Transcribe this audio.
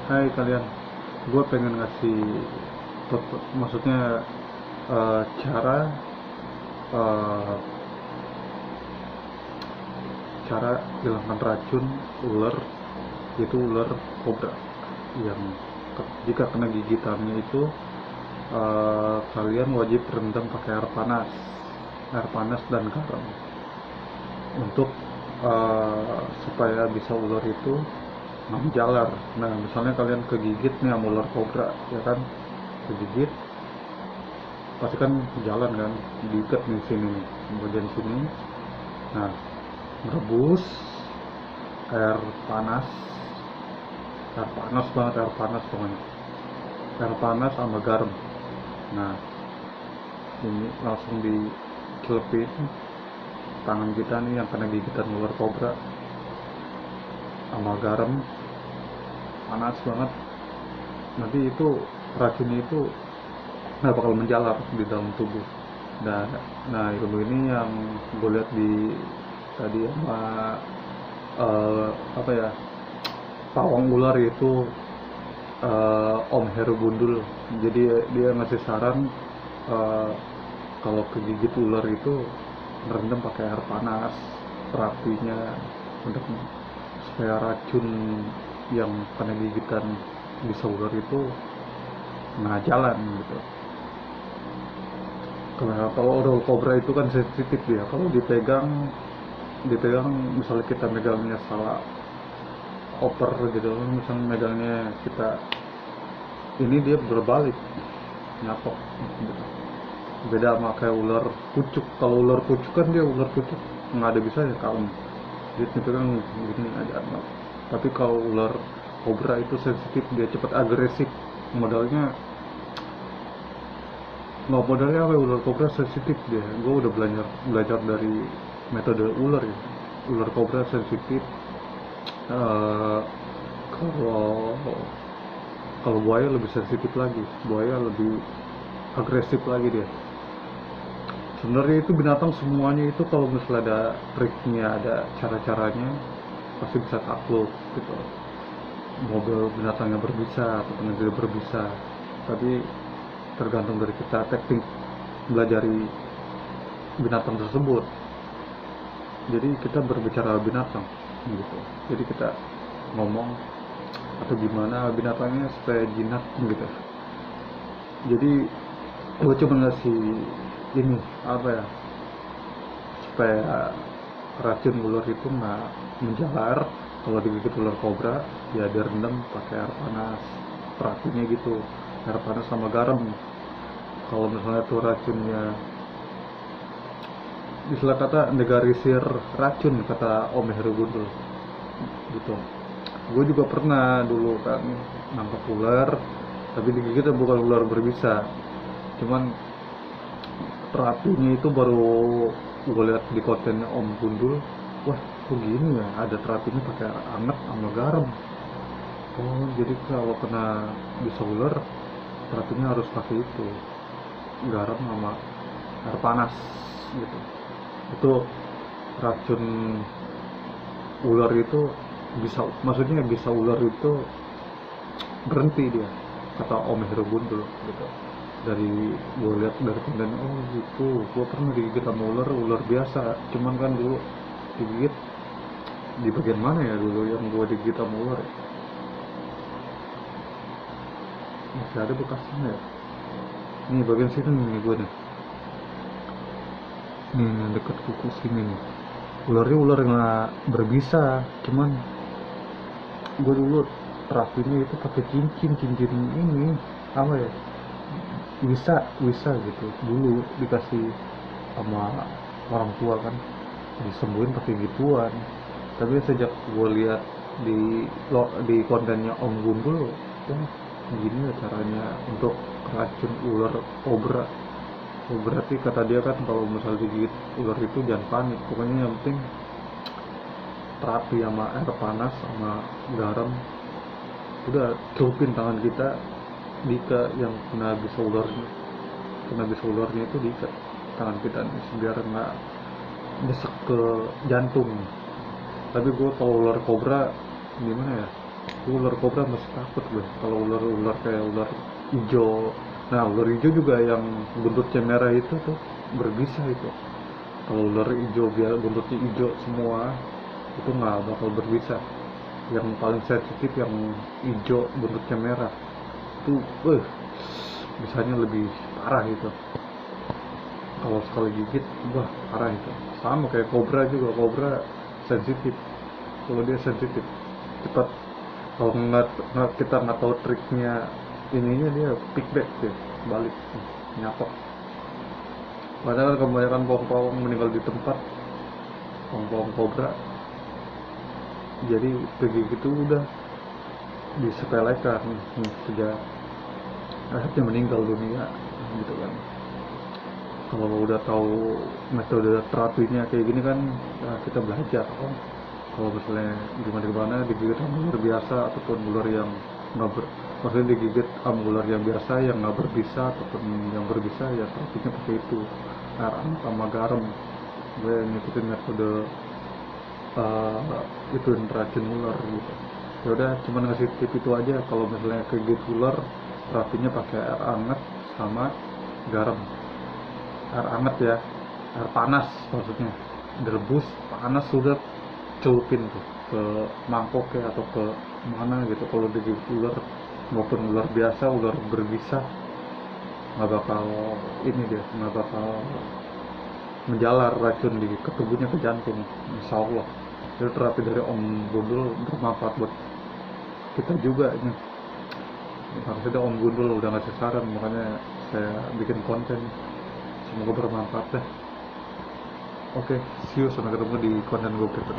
Hai kalian, gue pengen ngasih maksudnya cara eh, cara hilangkan racun ular, itu ular kobra yang jika kena gigitannya itu kalian wajib rendam pakai air panas dan garam untuk supaya bisa ular itu nggak menjalar. Nah, misalnya kalian kegigit nih sama ular kobra, ya kan, kegigit pasti kan jalan kan, diikat di sini nih, bagian sini. Nah, merebus air panas, air panas pokoknya, air panas sama garam. Nah, ini langsung dicelupin tangan kita nih yang kena gigitan ular kobra sama garam, panas banget. Nanti itu racunnya itu nggak bakal menjalar di dalam tubuh. Nah, ilmu ini yang gue lihat di tadi sama apa ya, pawang ular itu, Om Heru Gundul. Jadi dia ngasih saran, eh, kalau kegigit ular itu merendam pakai air panas, terapinya untuk supaya racun yang kena gigitan bisa ular itu nggak jalan gitu. Karena kalau udah kobra itu kan sensitif dia, kalau dipegang misalnya kita megangnya salah oper gitu, misalnya megangnya kita ini, dia berbalik nyatok gitu. Beda sama kayak ular pucuk. Kalau ular pucuk kan dia ular pucuk nggak ada bisa ya kalem, dia dipegang gini aja. Tapi kalau ular kobra itu sensitif, dia cepat agresif. Modalnya nggak, modalnya apa ya, ular kobra sensitif dia. Gue udah belajar dari metode ular ya. Ular kobra sensitif. Eh, kalau kalau buaya lebih sensitif lagi, buaya lebih agresif lagi dia. Sebenarnya itu binatang semuanya itu kalau misalnya ada triknya, ada cara-caranya, pasti bisa takluk gitu. Mobil binatangnya berbisa atau tidak berbisa, tapi tergantung dari kita teknik belajari binatang tersebut. Jadi kita berbicara binatang gitu, jadi kita ngomong atau gimana binatangnya supaya jinak gitu. Jadi gue cuma ngasih ini apa ya, supaya racun ular itu nggak menjalar. Kalau digigit ular kobra ya direndam pakai air panas, terapinya gitu, air panas sama garam. Kalau misalnya tuh racunnya, istilah kata negalisir racun, kata Om Heru Gundul gitu. Gue juga pernah dulu kan nangkep ular, tapi digigit bukan ular berbisa, cuman terapinya itu baru gue lihat di kontennya Om Gundul. Wah, kok gini ya, ada terapinya pakai air hangat sama garam. Oh, jadi kalau kena bisa ular, terapinya harus pakai itu, garam sama air panas gitu. Itu racun ular itu bisa, maksudnya bisa ular itu berhenti dia, kata Om Heru Gundul gitu. Dari gue lihat dari konten, oh gitu, gue pernah digigit sama ular, ular biasa, cuman kan dulu digigit di bagian mana ya dulu yang gue digigit sama ular ya? Masih ada bekasnya ya, nih bagian sini nih gue nih, deket kuku sini nih. Ularnya ular nggak berbisa, cuman gue dulu terapinya itu pakai cincin ini apa ya, wisa gitu, dulu dikasih sama orang tua kan, disembuhin pakai gituan. Tapi sejak gue lihat di kontennya Om Gundul, oh gini ya caranya untuk racun ular kobra. Oh, berarti kata dia kan kalau misalnya digigit ular itu jangan panik, pokoknya yang penting terapi sama air panas sama garam, udah celupin tangan kita diikat, yang kena bisa ularnya itu diikat tangan kita nih, biar nggak nyesek ke jantung. Tapi gue kalau ular kobra gimana ya, Ular kobra masih takut gue. Kalau ular kayak ular hijau, nah ular hijau juga yang buntutnya merah itu tuh berbisa itu. Kalau ular hijau biar buntutnya hijau semua itu nggak bakal berbisa. Yang paling sensitif yang hijau buntutnya merah itu, bisanya lebih parah itu. Kalau sekali gigit, wah parah itu. Sama kayak kobra juga, kobra sensitif. Kalau dia sensitif, cepat. Kalau kita nggak tahu triknya, ininya dia pick back dia, balik, nyapok. Padahal kebanyakan pawang-pawang meninggal di tempat, pawang-pawang kobra. Jadi begitu gitu udah disepelekan, sejak akhirnya meninggal dunia, gitu kan. Kalau udah tahu metode terapinya kayak gini kan, ya kita belajar. Kalau misalnya gimana digigit sama ular biasa ataupun ular yang nggak maksudnya digigit sama ular yang biasa yang nggak berbisa ataupun yang berbisa, ya terapinya pakai itu, air hangat sama garam. Gue ngikutin metode itu racun ular gitu. Ya udah, cuman ngasih tip itu aja. Kalau misalnya kegigit ular, terapinya pakai air hangat sama garam. Air hangat ya, air panas maksudnya, direbus panas, sudah celupin tuh ke mangkok ya atau ke mana gitu. Kalau digigit ular, maupun ular biasa, ular berbisa, nggak bakal ini, dia nggak bakal menjalar racun di ketubuhnya ke jantung, insya Allah. Itu terapi dari Om Gundul bermanfaat buat kita juga ini. Maksudnya Om Gundul udah ngasih saran, makanya saya bikin konten. Semoga bermanfaat deh. Oke, see you, sampai ketemu di konten gue berikutnya.